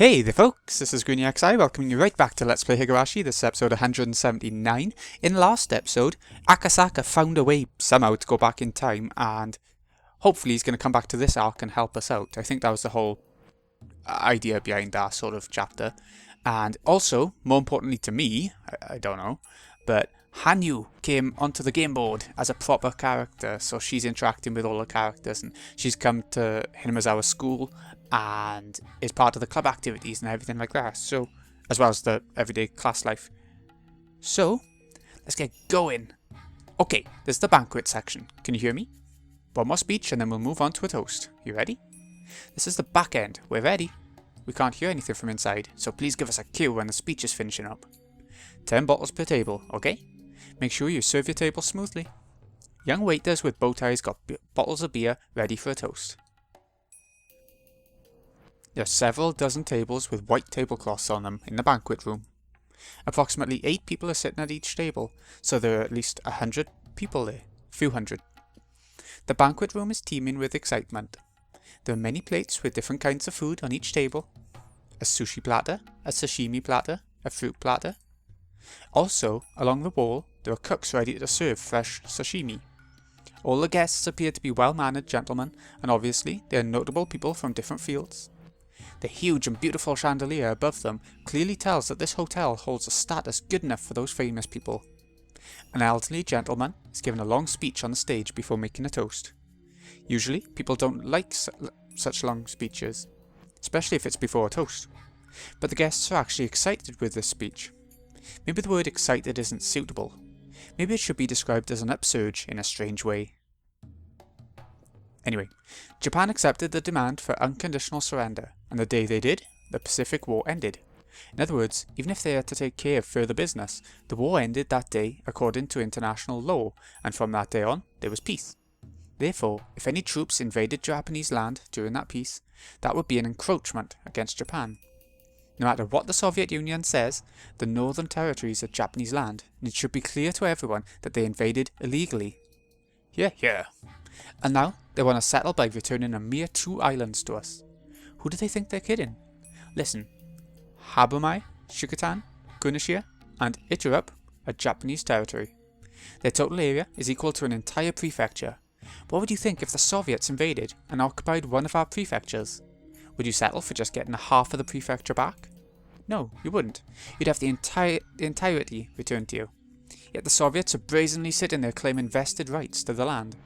Hey there folks, this is GreenyXI welcoming you right back to Let's Play Higurashi. This is episode 179. In last episode, Akasaka found a way somehow to go back in time and hopefully he's going to come back to this arc and help us out. I think that was the whole idea behind that sort of chapter. And also, more importantly to me, I don't know, but Hanyu came onto the game board as a proper character, so she's interacting with all the characters and she's come to Hinazawa school and is part of the club activities and everything like that, so as well as the everyday class life. So, let's get going. Okay, there's the banquet section. Can you hear me? One more speech and then we'll move on to a toast. You ready? This is the back end. We're ready. We can't hear anything from inside, so please give us a cue when the speech is finishing up. 10 bottles per table, okay? Make sure you serve your table smoothly. Young waiters with bow ties got bottles of beer ready for a toast. There are several dozen tables with white tablecloths on them in the banquet room. Approximately 8 people are sitting at each table, so there are at least 100 people there. Few hundred. The banquet room is teeming with excitement. There are many plates with different kinds of food on each table. A sushi platter, a sashimi platter, a fruit platter. Also, along the wall, there are cooks ready to serve fresh sashimi. All the guests appear to be well-mannered gentlemen, and obviously they are notable people from different fields. The huge and beautiful chandelier above them clearly tells that this hotel holds a status good enough for those famous people. An elderly gentleman is given a long speech on the stage before making a toast. Usually, people don't like such long speeches, especially if it's before a toast. But the guests are actually excited with this speech. Maybe the word excited isn't suitable. Maybe it should be described as an upsurge in a strange way. Anyway, Japan accepted the demand for unconditional surrender, and the day they did, the Pacific War ended. In other words, even if they had to take care of further business, the war ended that day according to international law, and from that day on, there was peace. Therefore, if any troops invaded Japanese land during that peace, that would be an encroachment against Japan. No matter what the Soviet Union says, the northern territories are Japanese land, and it should be clear to everyone that they invaded illegally. Yeah. And now, they want to settle by returning a mere 2 islands to us. Who do they think they're kidding? Listen, Habumai, Shikotan, Gunashia, and Iturup are Japanese territory. Their total area is equal to an entire prefecture. What would you think if the Soviets invaded and occupied one of our prefectures? Would you settle for just getting half of the prefecture back? No, you wouldn't. You'd have the entirety returned to you. Yet the Soviets are brazenly sitting there claiming vested rights to the land.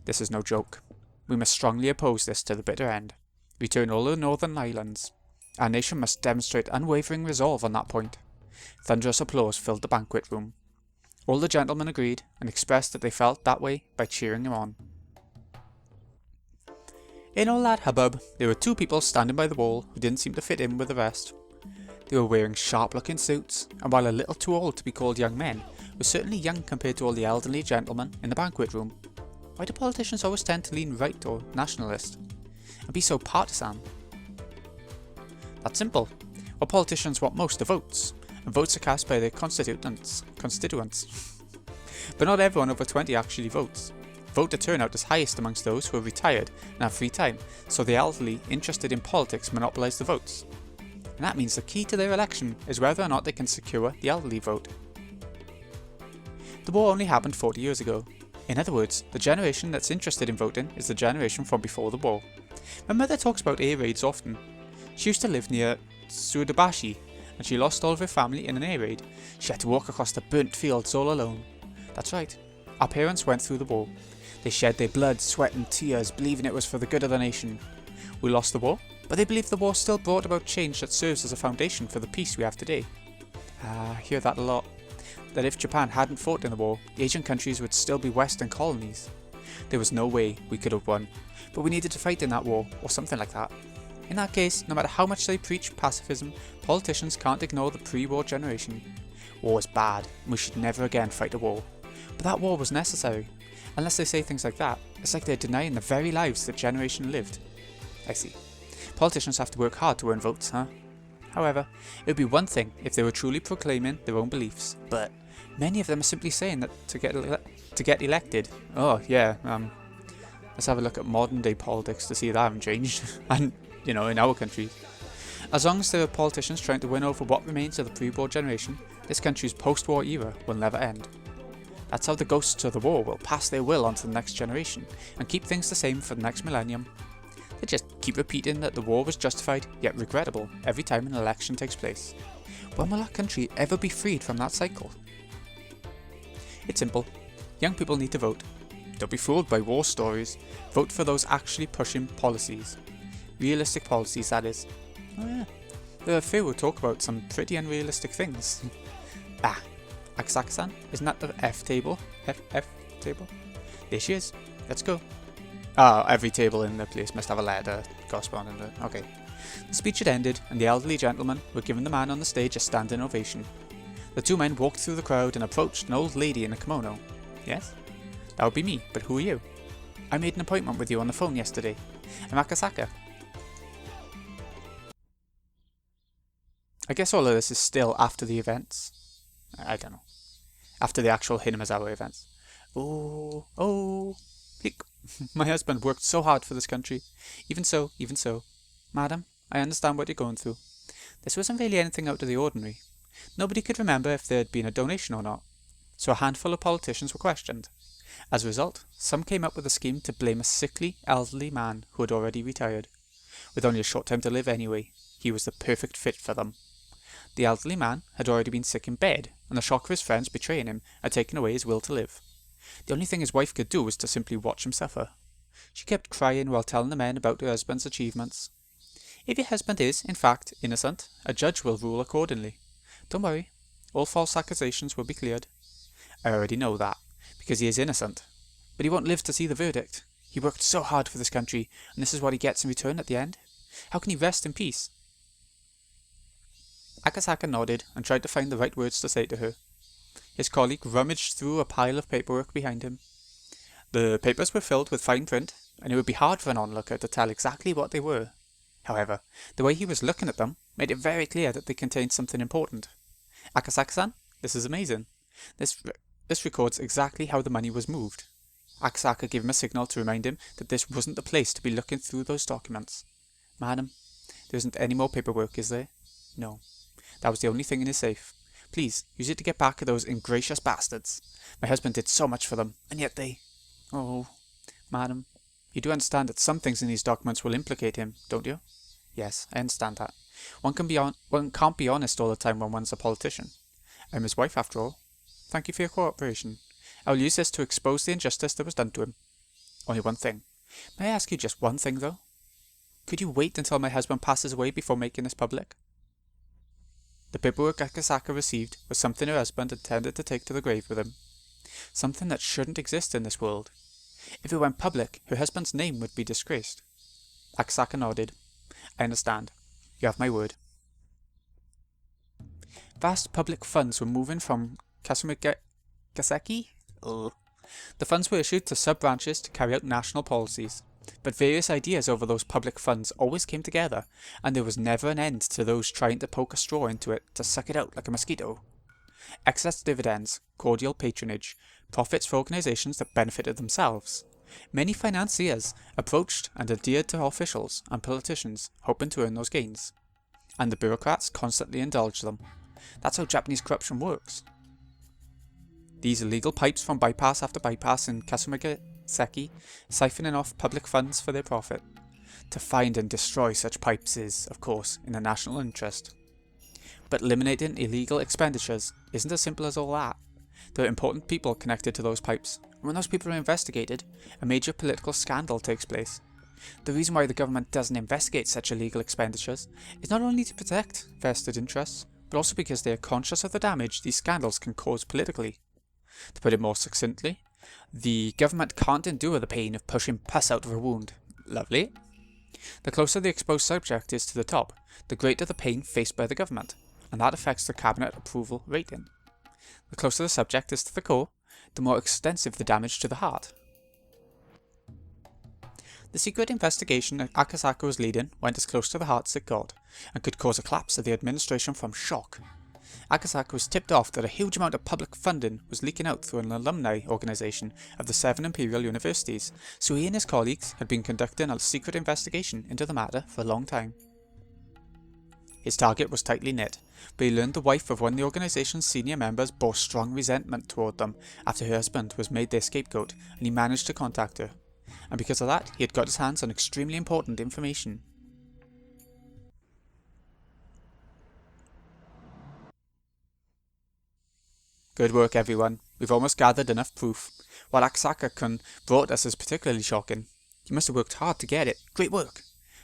This is no joke. We must strongly oppose this to the bitter end. Return all the northern islands. Our nation must demonstrate unwavering resolve on that point. Thunderous applause filled the banquet room. All the gentlemen agreed and expressed that they felt that way by cheering him on. In all that hubbub, there were 2 people standing by the wall who didn't seem to fit in with the rest. They were wearing sharp-looking suits, and while a little too old to be called young men, were certainly young compared to all the elderly gentlemen in the banquet room. Why do politicians always tend to lean right or nationalist, and be so partisan? That's simple. Well, politicians want most are votes, and votes are cast by their constituents. But not everyone over 20 actually votes. Voter turnout is highest amongst those who are retired and have free time, so the elderly interested in politics monopolise the votes. And that means the key to their election is whether or not they can secure the elderly vote. The war only happened 40 years ago. In other words, the generation that's interested in voting is the generation from before the war. My mother talks about air raids often. She used to live near Tsurubashi, and she lost all of her family in an air raid. She had to walk across the burnt fields all alone. That's right, our parents went through the war. They shed their blood, sweat and tears, believing it was for the good of the nation. We lost the war, but they believe the war still brought about change that serves as a foundation for the peace we have today. I hear that a lot. That if Japan hadn't fought in the war, the Asian countries would still be Western colonies. There was no way we could have won, but we needed to fight in that war, or something like that. In that case, no matter how much they preach pacifism, politicians can't ignore the pre-war generation. War is bad, and we should never again fight a war. But that war was necessary. Unless they say things like that, it's like they're denying the very lives that generation lived. I see. Politicians have to work hard to earn votes, huh? However, it would be one thing if they were truly proclaiming their own beliefs, but many of them are simply saying that to get elected. Oh yeah, let's have a look at modern day politics to see if that haven't changed, and in our country. As long as there are politicians trying to win over what remains of the pre-war generation, this country's post-war era will never end. That's how the ghosts of the war will pass their will onto the next generation, and keep things the same for the next millennium. They just keep repeating that the war was justified, yet regrettable, every time an election takes place. When will our country ever be freed from that cycle? It's simple. Young people need to vote. Don't be fooled by war stories. Vote for those actually pushing policies. Realistic policies, that is. Oh yeah, there are a few who talk about some pretty unrealistic things. Akasaka-san, isn't that the F table? F table? There she is. Let's go. Every table in the place must have a letter corresponding to it. Okay. The speech had ended, and the elderly gentlemen were giving the man on the stage a standing ovation. The two men walked through the crowd and approached an old lady in a kimono. Yes? That would be me, but who are you? I made an appointment with you on the phone yesterday. I'm Akasaka. I guess all of this is still after the events. I don't know. After the actual Hinamazawa events. My husband worked so hard for this country. Even so. Madam, I understand what you're going through. This wasn't really anything out of the ordinary. Nobody could remember if there had been a donation or not, so a handful of politicians were questioned. As a result, some came up with a scheme to blame a sickly, elderly man who had already retired. With only a short time to live anyway, he was the perfect fit for them. The elderly man had already been sick in bed, and the shock of his friends betraying him had taken away his will to live. The only thing his wife could do was to simply watch him suffer. She kept crying while telling the men about her husband's achievements. If your husband is, in fact, innocent, a judge will rule accordingly. Don't worry, all false accusations will be cleared. I already know that, because he is innocent. But he won't live to see the verdict. He worked so hard for this country, and this is what he gets in return at the end. How can he rest in peace? Akasaka nodded and tried to find the right words to say to her. His colleague rummaged through a pile of paperwork behind him. The papers were filled with fine print, and it would be hard for an onlooker to tell exactly what they were. However, the way he was looking at them made it very clear that they contained something important. Akasaka-san, this is amazing. This records exactly how the money was moved. Akasaka gave him a signal to remind him that this wasn't the place to be looking through those documents. Madam, there isn't any more paperwork, is there? No. That was the only thing in his safe. Please, use it to get back at those ingracious bastards. My husband did so much for them, and yet they... Oh, madam, you do understand that some things in these documents will implicate him, don't you? Yes, I understand that. One can't be honest all the time when one's a politician. I'm his wife, after all. Thank you for your cooperation. I will use this to expose the injustice that was done to him. Only one thing. May I ask you just one thing, though? Could you wait until my husband passes away before making this public? The paperwork Akasaka received was something her husband intended to take to the grave with him. Something that shouldn't exist in this world. If it went public, her husband's name would be disgraced. Akasaka nodded. I understand. You have my word. Vast public funds were moving from Kasumi-gaseki? The funds were issued to sub-branches to carry out national policies, but various ideas over those public funds always came together, and there was never an end to those trying to poke a straw into it to suck it out like a mosquito. Excess dividends, cordial patronage, profits for organizations that benefited themselves. Many financiers approached and adhered to officials and politicians, hoping to earn those gains. And the bureaucrats constantly indulged them. That's how Japanese corruption works. These illegal pipes from bypass after bypass in Kasumi-gaseki, siphoning off public funds for their profit. To find and destroy such pipes is, of course, in the national interest. But eliminating illegal expenditures isn't as simple as all that. There are important people connected to those pipes, and when those people are investigated, a major political scandal takes place. The reason why the government doesn't investigate such illegal expenditures is not only to protect vested interests, but also because they are conscious of the damage these scandals can cause politically. To put it more succinctly, the government can't endure the pain of pushing pus out of a wound. Lovely. The closer the exposed subject is to the top, the greater the pain faced by the government, and that affects the cabinet approval rating. The closer the subject is to the core, the more extensive the damage to the heart. The secret investigation that Akasaka was leading went as close to the heart as it got, and could cause a collapse of the administration from shock. Akasaka was tipped off that a huge amount of public funding was leaking out through an alumni organisation of the 7 imperial universities, so he and his colleagues had been conducting a secret investigation into the matter for a long time. His target was tightly knit, but he learned the wife of one of the organization's senior members bore strong resentment toward them after her husband was made their scapegoat, and he managed to contact her. And because of that, he had got his hands on extremely important information. Good work, everyone. We've almost gathered enough proof. What Akasaka-kun brought us is particularly shocking. You must have worked hard to get it. Great work.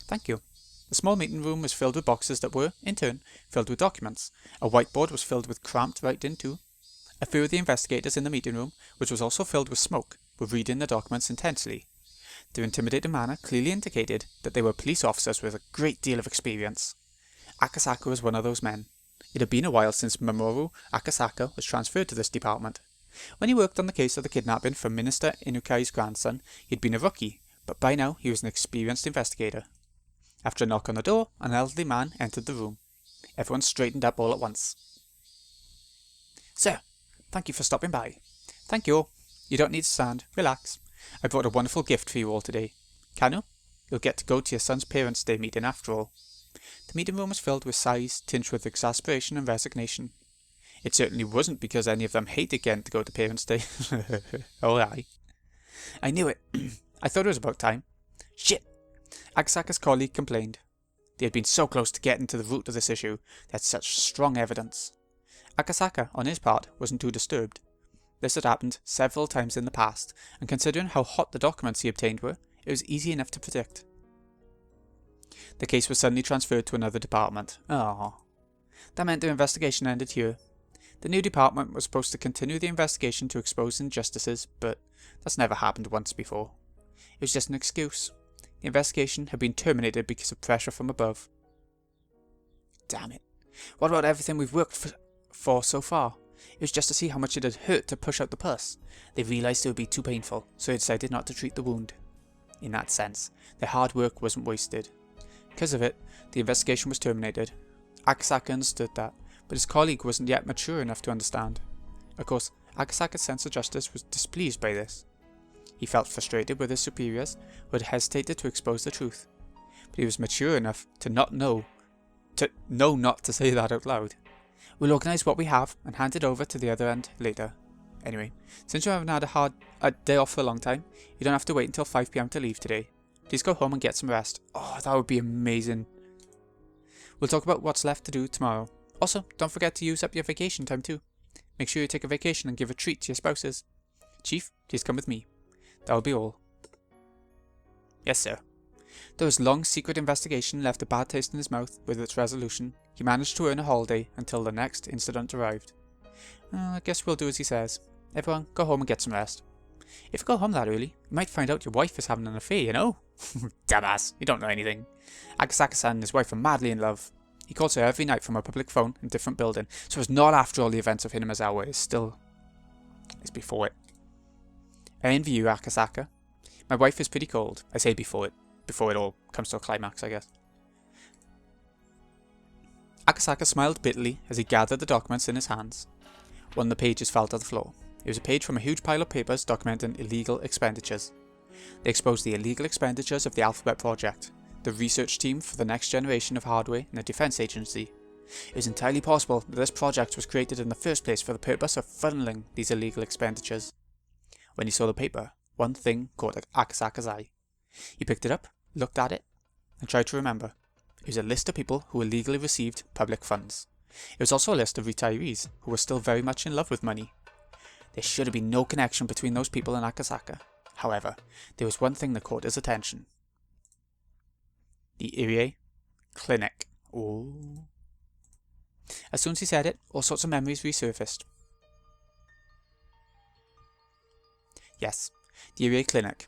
Thank you. The small meeting room was filled with boxes that were, in turn, filled with documents. A whiteboard was filled with cramped writing too. A few of the investigators in the meeting room, which was also filled with smoke, were reading the documents intensely. Their intimidating manner clearly indicated that they were police officers with a great deal of experience. Akasaka was one of those men. It had been a while since Mamoru Akasaka was transferred to this department. When he worked on the case of the kidnapping for Minister Inukai's grandson, he had been a rookie, but by now he was an experienced investigator. After a knock on the door, an elderly man entered the room. Everyone straightened up all at once. "Sir, thank you for stopping by." "Thank you. You don't need to stand. Relax. I brought a wonderful gift for you all today. Kanu, you'll get to go to your son's Parents' Day meeting after all." The meeting room was filled with sighs tinged with exasperation and resignation. It certainly wasn't because any of them hated getting to go to Parents' Day. Oh, aye. "I knew it. I thought it was about time." "Shit!" Akasaka's colleague complained. They had been so close to getting to the root of this issue. They had such strong evidence. Akasaka, on his part, wasn't too disturbed. This had happened several times in the past, and considering how hot the documents he obtained were, it was easy enough to predict. The case was suddenly transferred to another department. Ah, that meant their investigation ended here. The new department was supposed to continue the investigation to expose injustices, but that's never happened once before. It was just an excuse. The investigation had been terminated because of pressure from above. Damn it. What about everything we've worked for so far? It was just to see how much it had hurt to push out the pus. They realised it would be too painful, so they decided not to treat the wound. In that sense, their hard work wasn't wasted. Because of it, the investigation was terminated. Akasaka understood that, but his colleague wasn't yet mature enough to understand. Of course, Akasaka's sense of justice was displeased by this. He felt frustrated with his superiors, who had hesitated to expose the truth. But he was mature enough to know not to say that out loud. "We'll organise what we have and hand it over to the other end later. Anyway, since you haven't had a day off for a long time, you don't have to wait until 5 PM to leave today. Please go home and get some rest." Oh, that would be amazing. "We'll talk about what's left to do tomorrow. Also, don't forget to use up your vacation time too. Make sure you take a vacation and give a treat to your spouses. Chief, please come with me. That will be all." "Yes, sir." Though his long secret investigation left a bad taste in his mouth with its resolution, he managed to earn a holiday until the next incident arrived. "I guess we'll do as he says. Everyone, go home and get some rest. If you go home that early, you might find out your wife is having an affair, you know?" "Dumbass, you don't know anything. Akasaka-san and his wife are madly in love. He calls her every night from a public phone in a different building, so it's not after all the events of Higurashi. It's before it. I envy you, Akasaka. My wife is pretty cold. I say before it all comes to a climax, I guess." Akasaka smiled bitterly as he gathered the documents in his hands. One of the pages fell to the floor. It was a page from a huge pile of papers documenting illegal expenditures. They exposed the illegal expenditures of the Alphabet Project, the research team for the next generation of hardware in the Defense Agency. It was entirely possible that this project was created in the first place for the purpose of funneling these illegal expenditures. When he saw the paper, one thing caught Akasaka's eye. He picked it up, looked at it, and tried to remember. It was a list of people who illegally received public funds. It was also a list of retirees who were still very much in love with money. There should have been no connection between those people and Akasaka. However, there was one thing that caught his attention. The Irie Clinic. Ooh. As soon as he said it, all sorts of memories resurfaced. Yes, the Irie Clinic.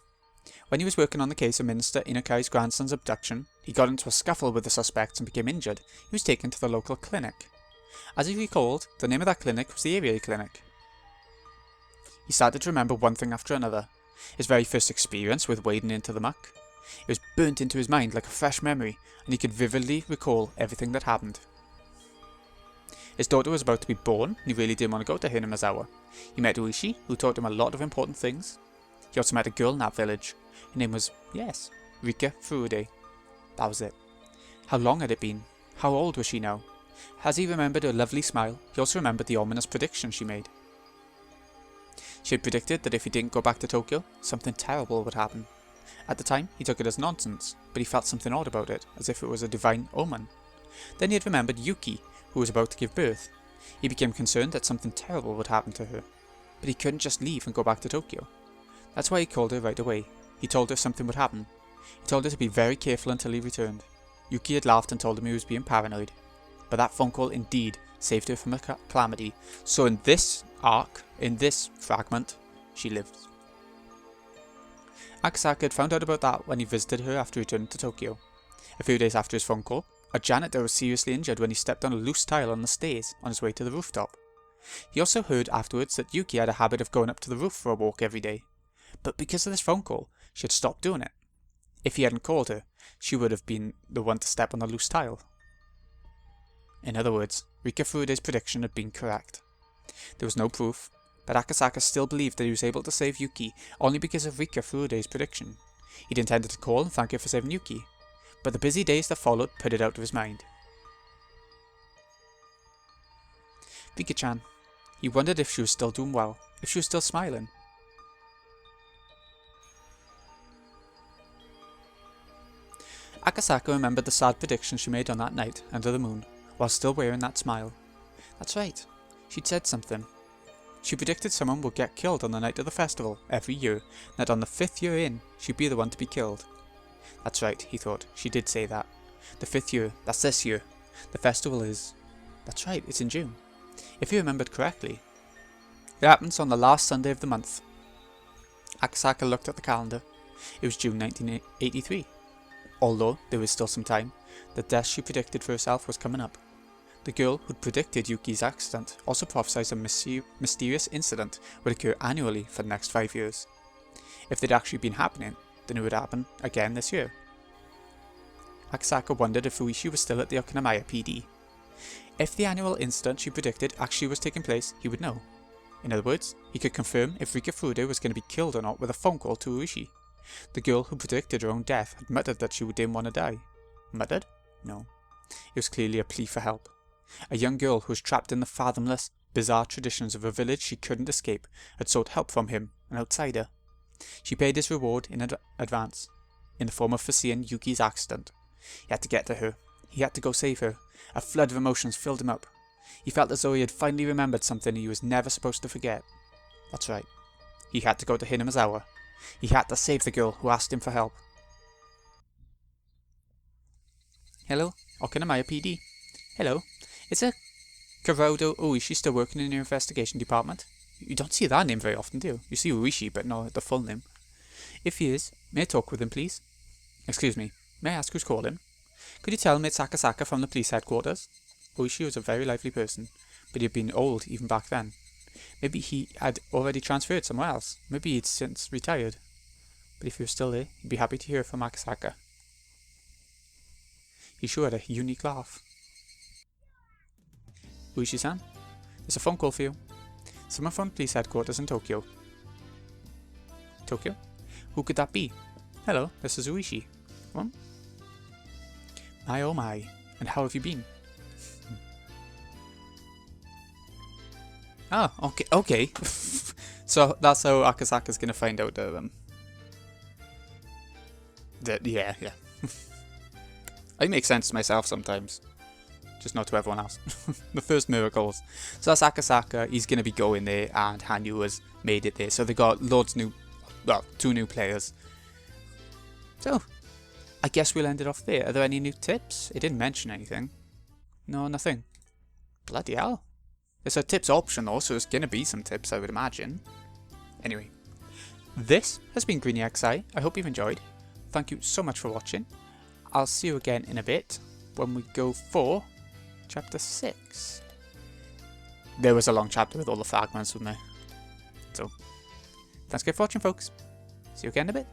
When he was working on the case of Minister Inukai's grandson's abduction, he got into a scuffle with the suspects and became injured. He was taken to the local clinic. As he recalled, the name of that clinic was the Irie Clinic. He started to remember one thing after another. His very first experience with wading into the muck. It was burnt into his mind like a fresh memory, and he could vividly recall everything that happened. His daughter was about to be born, and he really didn't want to go to Higurashi. He met Uishi, who taught him a lot of important things. He also met a girl in that village. Her name was, yes, Rika Furude. That was it. How long had it been? How old was she now? As he remembered her lovely smile, he also remembered the ominous prediction she made. She had predicted that if he didn't go back to Tokyo, something terrible would happen. At the time, he took it as nonsense, but he felt something odd about it, as if it was a divine omen. Then he had remembered Yuki, who was about to give birth. He became concerned that something terrible would happen to her, but he couldn't just leave and go back to Tokyo. That's why he called her right away. He told her something would happen. He told her to be very careful until he returned. Yuki had laughed and told him he was being paranoid, but that phone call indeed saved her from a calamity, so in this arc, in this fragment, she lived. Akasaka had found out about that when he visited her after returning to Tokyo. A few days after his phone call, a janitor was seriously injured when he stepped on a loose tile on the stairs on his way to the rooftop. He also heard afterwards that Yuki had a habit of going up to the roof for a walk every day, but because of this phone call, she had stopped doing it. If he hadn't called her, she would have been the one to step on the loose tile. In other words, Rika Furude's prediction had been correct. There was no proof, but Akasaka still believed that he was able to save Yuki only because of Rika Furude's prediction. He'd intended to call and thank her for saving Yuki, but the busy days that followed put it out of his mind. Rika-chan. He wondered if she was still doing well, if she was still smiling. Akasaka remembered the sad prediction she made on that night under the moon, while still wearing that smile. That's right, she'd said something. She predicted someone would get killed on the night of the festival every year, and that on the 5th year in, she'd be the one to be killed. That's right, he thought, she did say that. The 5th year, that's this year. The festival is... That's right, it's in June. If he remembered correctly. It happens on the last Sunday of the month. Akasaka looked at the calendar. It was June 1983. Although there was still some time, the death she predicted for herself was coming up. The girl who'd predicted Yuki's accident also prophesied a mysterious incident would occur annually for the next 5 years. If they'd actually been happening, then it would happen again this year. Akasaka wondered if Uishi was still at the Okinamaya PD. If the annual incident she predicted actually was taking place, he would know. In other words, he could confirm if Rika Furude was going to be killed or not with a phone call to Uishi. The girl who predicted her own death had muttered that she didn't want to die. Muttered? No. It was clearly a plea for help. A young girl who was trapped in the fathomless, bizarre traditions of a village she couldn't escape had sought help from him, an outsider. She paid his reward in advance, in the form of foreseeing Yuki's accident. He had to get to her. He had to go save her. A flood of emotions filled him up. He felt as though he had finally remembered something he was never supposed to forget. That's right. He had to go to Hinamazawa. He had to save the girl who asked him for help. Hello, Okinamaya PD. Hello, is a Kuroda Uishi still working in your investigation department? You don't see that name very often, do you? You see Uishi, but not the full name. If he is, may I talk with him, please? Excuse me, may I ask who's calling? Could you tell me it's Akasaka from the police headquarters? Uishi was a very lively person, but he had been old even back then. Maybe he had already transferred somewhere else. Maybe he'd since retired. But if he was still there, he'd be happy to hear from Akasaka. He sure had a unique laugh. Uishi-san, there's a phone call for you. Someone from police headquarters in Tokyo. Tokyo? Who could that be? Hello, this is Uishi. What? My oh my, and how have you been? Ah, okay. So that's how Akasaka's gonna find out yeah. It makes sense to myself sometimes. Just not to everyone else. The first miracles. So that's Akasaka, he's gonna be going there, and Hanyu has made it there. So they got two new players. So, I guess we'll end it off there. Are there any new tips? It didn't mention anything. No, nothing. Bloody hell. It's a tips option though, so there's gonna be some tips, I would imagine. Anyway, this has been Greeny XI. I hope you've enjoyed. Thank you so much for watching. I'll see you again in a bit when we go for chapter 6. There was a long chapter with all the fragments, wasn't there? So, thanks again for watching, folks. See you again in a bit.